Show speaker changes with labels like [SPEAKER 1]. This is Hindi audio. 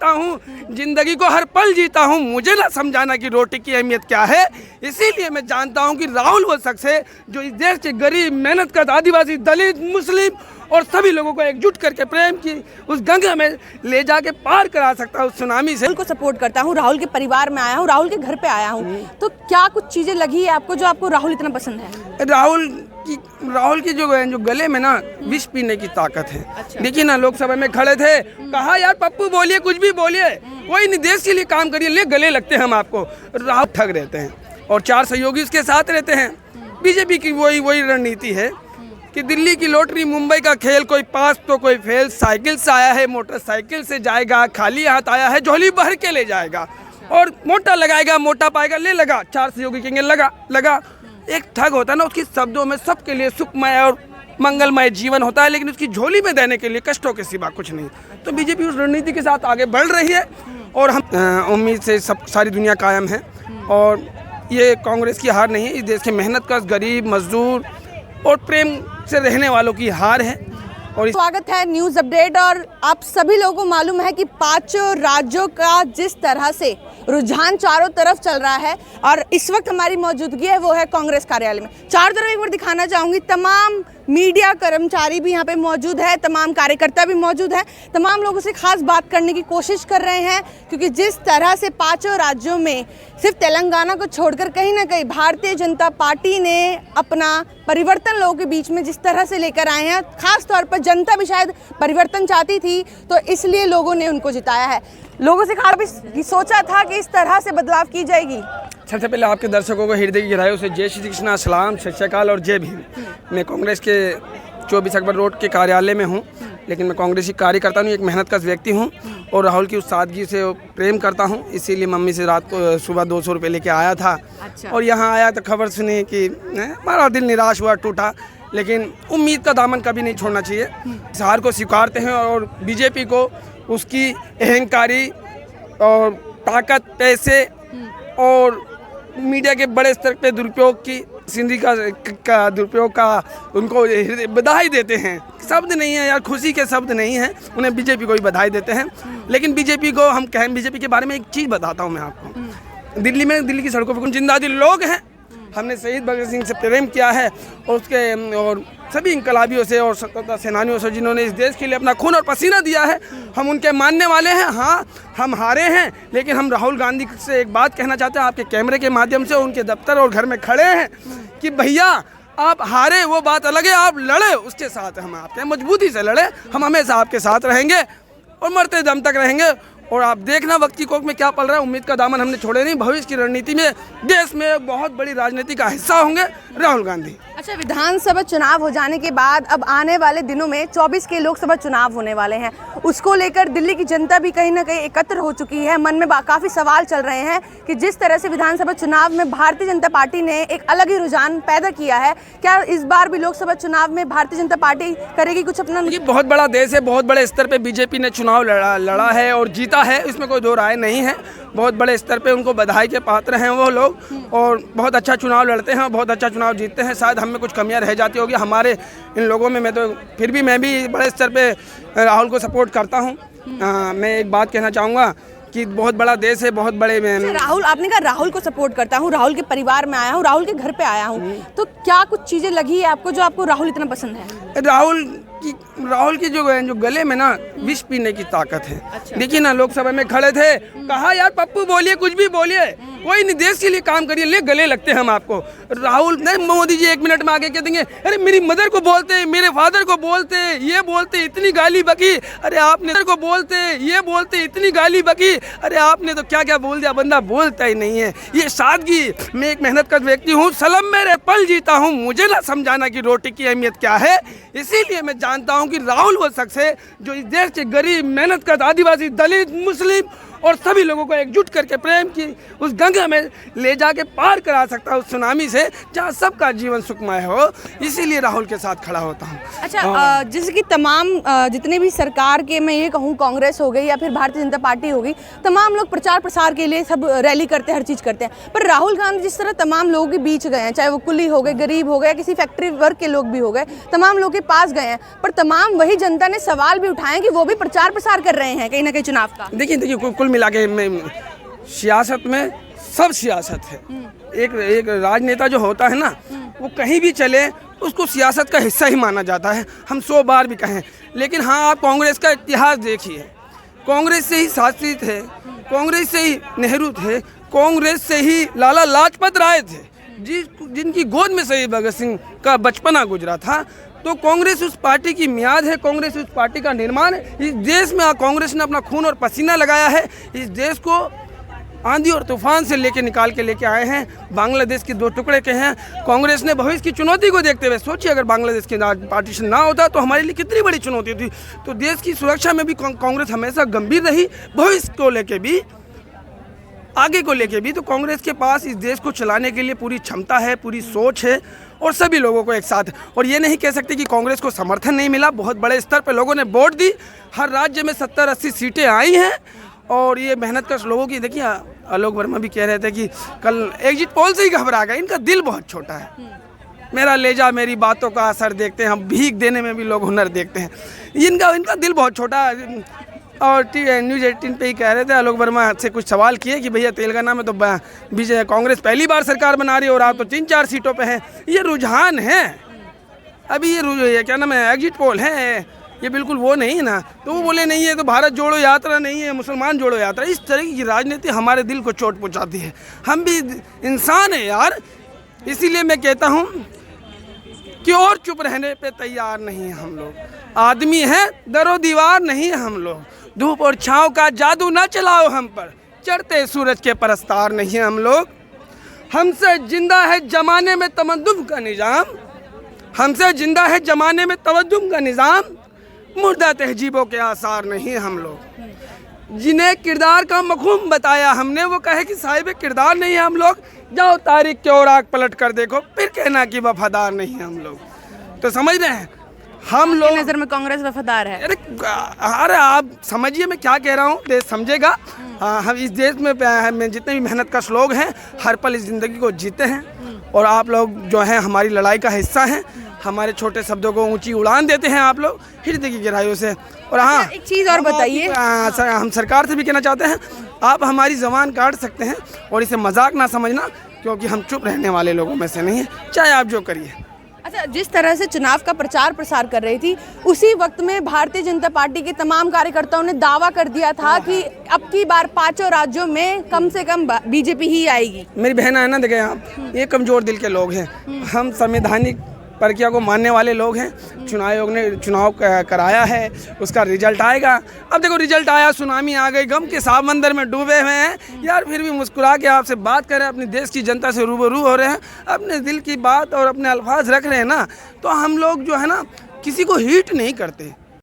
[SPEAKER 1] खाता हूँ, जिंदगी को हर पल जीता हूँ, मुझे ना समझाना कि रोटी की अहमियत क्या है। इसीलिए मैं जानता हूँ कि राहुल वो शख्स है जो इस देश के गरीब, मेहनत कर, आदिवासी, दलित, मुस्लिम और सभी लोगों को एकजुट करके प्रेम की उस गंगा में ले जाके पार करा सकता है उस सुनामी से।
[SPEAKER 2] राहुल को सपोर्ट करता हूँ, राहुल के परिवार में आया हूँ, राहुल के घर पे आया हूँ, तो क्या कुछ चीजें लगी है आपको जो आपको राहुल इतना पसंद है?
[SPEAKER 1] राहुल की जो गले में ना विष पीने की ताकत है। अच्छा। देखिए ना, लोकसभा में खड़े थे, कहा यार पप्पू बोलिए, कुछ भी बोलिए, कोई नहीं, देश के लिए काम करिए, ले गले लगते हैं हम आपको। राहुल ठग रहते हैं और 4 सहयोगी उसके साथ रहते हैं। बीजेपी की वही रणनीति है कि दिल्ली की लॉटरी, मुंबई का खेल, कोई पास तो कोई फेल, साइकिल से आया है, मोटरसाइकिल से जाएगा, खाली हाथ आया है, झोली भर के ले जाएगा और मोटा लगाएगा, मोटा पाएगा, ले लगा। 4 सहयोगी कहेंगे लगा। एक ठग होता है ना, उसके शब्दों में सबके लिए सुखमय और मंगलमय जीवन होता है, लेकिन उसकी झोली में देने के लिए कष्टों के सिवा कुछ नहीं। तो बीजेपी उस रणनीति के साथ आगे बढ़ रही है और हम उम्मीद से सारी दुनिया कायम है। और ये कांग्रेस की हार नहीं है, इस देश के मेहनतकश, गरीब, मजदूर और प्रेम से रहने वालों की हार है। और
[SPEAKER 2] स्वागत है न्यूज़ अपडेट। और आप सभी लोगों को मालूम है कि 5 राज्यों का जिस तरह से रुझान चारों तरफ चल रहा है और इस वक्त हमारी मौजूदगी है वो है कांग्रेस कार्यालय में। चारों तरफ एक बार दिखाना चाहूँगी, तमाम मीडिया कर्मचारी भी यहाँ पे मौजूद है, तमाम कार्यकर्ता भी मौजूद है, तमाम लोगों से खास बात करने की कोशिश कर रहे हैं, क्योंकि जिस तरह से 5 राज्यों में सिर्फ तेलंगाना को छोड़कर कहीं ना कहीं भारतीय जनता पार्टी ने अपना परिवर्तन लोगों के बीच में जिस तरह से लेकर आए हैं, खास तौर पर जनता भी शायद परिवर्तन चाहती थी, तो इसलिए लोगों ने उनको जिताया है। लोगों से खास भी सोचा था कि इस तरह से बदलाव की जाएगी।
[SPEAKER 1] सबसे पहले आपके दर्शकों को हृदय की गहराइयों से जय श्री कृष्णा, सलाम, सत श्री अकाल और जय भीम। मैं कांग्रेस के 24 अकबर रोड के कार्यालय में हूँ, लेकिन मैं कांग्रेसी कार्यकर्ता नहीं, एक मेहनतकश व्यक्ति हूँ और राहुल की उस सादगी से प्रेम करता हूँ। इसीलिए मम्मी से रात को सुबह 200 रुपये लेके आया था। अच्छा। और यहाँ आया तो खबर सुनी कि हमारा दिल निराश हुआ, टूटा, लेकिन उम्मीद का दामन कभी नहीं छोड़ना चाहिए। इस हार को स्वीकारते हैं और बीजेपी को उसकी अहंकारी और ताकत, पैसे और मीडिया के बड़े स्तर पे दुरुपयोग की, सिंधी का दुरुपयोग का उनको बधाई देते हैं। शब्द नहीं है यार, खुशी के शब्द नहीं हैं, उन्हें बीजेपी को भी बधाई देते हैं। लेकिन बीजेपी को हम कहें, बीजेपी के बारे में एक चीज़ बताता हूँ मैं आपको। दिल्ली की सड़कों पर कुछ जिंदा दिल लोग हैं। हमने शहीद भगत सिंह से प्रेम किया है और सभी इंकलाबियों से और स्वतंत्रता सेनानियों से जिन्होंने इस देश के लिए अपना खून और पसीना दिया है, हम उनके मानने वाले हैं। हाँ, हम हारे हैं, लेकिन हम राहुल गांधी से एक बात कहना चाहते हैं, आपके कैमरे के माध्यम से, उनके दफ्तर और घर में खड़े हैं कि भैया आप हारे वो बात अलग है, आप लड़े, उसके साथ हम आपके मजबूती से लड़े, हम हमेशा आपके साथ रहेंगे और मरते दम तक रहेंगे। और आप देखना वक्त की कोख में क्या पल रहा है, उम्मीद का दामन हमने छोड़े नहीं। भविष्य की रणनीति में देश में बहुत बड़ी राजनीति का हिस्सा होंगे राहुल गांधी।
[SPEAKER 2] अच्छा, विधानसभा चुनाव हो जाने के बाद अब आने वाले दिनों में 24 के लोकसभा चुनाव होने वाले हैं, उसको लेकर दिल्ली की जनता भी कहीं ना कहीं एकत्र हो चुकी है। मन में काफ़ी सवाल चल रहे हैं कि जिस तरह से विधानसभा चुनाव में भारतीय जनता पार्टी ने एक अलग ही रुझान पैदा किया है, क्या इस बार भी लोकसभा चुनाव में भारतीय जनता पार्टी करेगी कुछ अपना?
[SPEAKER 1] ये बहुत बड़ा देश है, बहुत बड़े स्तर पर बीजेपी ने चुनाव लड़ा है और जीता है, इसमें कोई दो राय नहीं है। बहुत बड़े स्तर पे उनको बधाई के पात्र हैं वो लोग और बहुत अच्छा चुनाव लड़ते हैं और बहुत अच्छा चुनाव जीतते हैं। शायद हमें कुछ कमियां रह जाती होगी हमारे इन लोगों में, मैं तो फिर भी मैं भी बड़े स्तर पे राहुल को सपोर्ट करता हूं। मैं एक बात कहना चाहूँगा कि बहुत बड़ा देश है, बहुत बड़े
[SPEAKER 2] राहुल, आपने कहा राहुल को सपोर्ट करता हूँ, राहुल के परिवार में आया हूँ, राहुल के घर पे आया हूँ, तो क्या कुछ चीज़ें लगी है आपको जो आपको राहुल इतना पसंद है?
[SPEAKER 1] राहुल की जो गले में ना विष पीने की ताकत है। अच्छा। देखिए ना, लोकसभा में खड़े थे, कहा यार पप्पू बोलिए, कुछ भी बोलिए, कोई नहीं, देश के लिए काम करिए, ले गले लगते हैं हम आपको। राहुल नहीं, मोदी जी 1 मिनट में आगे कह देंगे, अरे मेरी मदर को बोलते, मेरे फादर को बोलते, ये बोलते, इतनी गाली बकी, अरे आपने को बोलते, ये बोलते, इतनी गाली बकी, अरे आपने तो क्या क्या बोल दिया, बंदा बोलता ही नहीं है। ये सादगी, मैं एक मेहनतकश व्यक्ति हूँ, सलम मेरे पल जीता हूँ, मुझे ना समझाना कि रोटी की अहमियत क्या है। इसीलिए मैं जानता हूं कि राहुल वो शख्स है जो इस देश के गरीब, मेहनत कर, आदिवासी, दलित, मुस्लिम और सभी लोगों को एकजुट करके प्रेम की उस गंगा में ले जाके पार करा सकता है उस सुनामी से, जहाँ सबका जीवन सुखमय हो। इसीलिए राहुल के साथ खड़ा होता हूँ।
[SPEAKER 2] अच्छा, जैसे कि तमाम जितने भी सरकार के, मैं ये कहूँ कांग्रेस हो गई या फिर भारतीय जनता पार्टी हो गई, तमाम लोग प्रचार प्रसार के लिए सब रैली करते हैं, हर चीज़ करते हैं, पर राहुल गांधी जिस तरह तमाम लोगों के बीच गए हैं, चाहे वो कुली हो गए, गरीब हो गए, किसी फैक्ट्री वर्क के लोग भी हो गए, तमाम लोग के पास गए हैं, पर तमाम तमाम वही जनता ने सवाल भी उठाए कि वो भी प्रचार प्रसार कर रहे हैं कहीं ना कहीं चुनाव का।
[SPEAKER 1] देखिए कुल मिला के सियासत में सब सियासत है। एक राजनेता जो होता है ना, वो कहीं भी चले उसको सियासत का हिस्सा ही माना जाता है, हम 100 बार भी कहें। लेकिन हाँ, आप कांग्रेस का इतिहास देखिए, कांग्रेस से ही शास्त्री थे, कांग्रेस से ही नेहरू थे, कांग्रेस से ही लाला लाजपत राय थे, जिनकी गोद में शहीद भगत सिंह का बचपना गुजरा था। तो कांग्रेस उस पार्टी की मियाद है, कांग्रेस उस पार्टी का निर्माण है। इस देश में कांग्रेस ने अपना खून और पसीना लगाया है, इस देश को आंधी और तूफान से निकाल के लेके आए हैं। बांग्लादेश के 2 टुकड़े के हैं। कांग्रेस ने भविष्य की चुनौती को देखते हुए, सोचिए अगर बांग्लादेश के पार्टीशन ना होता तो हमारे लिए कितनी बड़ी चुनौती थी। तो देश की सुरक्षा में भी कांग्रेस हमेशा गंभीर रही, भविष्य को लेके भी, आगे को लेके भी। तो कांग्रेस के पास इस देश को चलाने के लिए पूरी क्षमता है, पूरी सोच है, और सभी लोगों को एक साथ। और ये नहीं कह सकते कि कांग्रेस को समर्थन नहीं मिला, बहुत बड़े स्तर पर लोगों ने वोट दी, हर राज्य में 70-80 सीटें आई हैं। और ये मेहनत कर लोगों की, देखिए आलोक वर्मा भी कह रहे थे कि कल एग्जिट पोल से ही घबरा गए। इनका दिल बहुत छोटा है। मेरा लेजा मेरी बातों का असर देखते हैं, हम भीख देने में भी लोग हुनर देखते हैं। इनका दिल बहुत छोटा है। और न्यूज़ 18 पे ही कह रहे थे, आलोक वर्मा से कुछ सवाल किए कि भैया तेलंगाना में तो कांग्रेस पहली बार सरकार बना रही है और आप तो 3-4 सीटों पे हैं। ये रुझान है, अभी ये क्या नाम है, एग्जिट पोल है, ये बिल्कुल वो नहीं है ना। तो वो बोले नहीं है तो भारत जोड़ो यात्रा नहीं है, मुसलमान जोड़ो यात्रा। इस तरह की राजनीति हमारे दिल को चोट पहुंचाती है। हम भी इंसान है यार, इसीलिए मैं कहता हूँ कि और चुप रहने पे तैयार नहीं है हम लोग। आदमी है, दरो दीवार नहीं है हम लोग। धूप और छाँव का जादू ना चलाओ हम पर, चढ़ते सूरज के परस्तार नहीं है हम लोग। हमसे जिंदा है जमाने में तमद्दुन का निज़ाम, हमसे जिंदा है जमाने में तमद्दुन का निज़ाम, मुर्दा तहजीबों के आसार नहीं है हम लोग। जिन्हें किरदार का मखूम बताया हमने, वो कहे कि साहिब किरदार नहीं है हम लोग। जाओ तारीख के और आग पलट कर देखो, फिर कहना कि वफादार नहीं है हम लोग। तो समझ रहे हैं हम लोग,
[SPEAKER 2] नजर में कांग्रेस वफादार है।
[SPEAKER 1] अरे आप समझिए मैं क्या कह रहा हूँ, देश समझेगा। हम इस देश में जितने भी मेहनतकश लोग हैं, हर पल इस ज़िंदगी को जीते हैं। और आप लोग जो हैं हमारी लड़ाई का हिस्सा हैं। हमारे छोटे शब्दों को ऊंची उड़ान देते हैं आप लोग हृदय की गहराइयों से। और हाँ,
[SPEAKER 2] एक चीज़ और बताइए,
[SPEAKER 1] हम सरकार से भी कहना चाहते हैं, आप हमारी ज़बान काट सकते हैं और इसे मजाक ना समझना, क्योंकि हम चुप रहने वाले लोगों में से नहीं हैं, चाहे आप जो करिए।
[SPEAKER 2] अच्छा, जिस तरह से चुनाव का प्रचार प्रसार कर रही थी, उसी वक्त में भारतीय जनता पार्टी के तमाम कार्यकर्ताओं ने दावा कर दिया था कि अब की बार 5 राज्यों में कम से कम बीजेपी ही आएगी।
[SPEAKER 1] मेरी बहन है ना, देखें आप, ये कमज़ोर दिल के लोग हैं, हम संवैधानिक प्रक्रिया को मानने वाले लोग हैं। चुनाव आयोग ने चुनाव कराया है, उसका रिजल्ट आएगा। अब देखो रिजल्ट आया, सुनामी आ गई, गम के सामंदर में डूबे हुए हैं यार, फिर भी मुस्कुरा के आपसे बात कर रहे हैं, अपने देश की जनता से रूबरू हो रहे हैं, अपने दिल की बात और अपने अल्फाज रख रहे हैं ना। तो हम लोग जो है ना, किसी को हीट नहीं करते,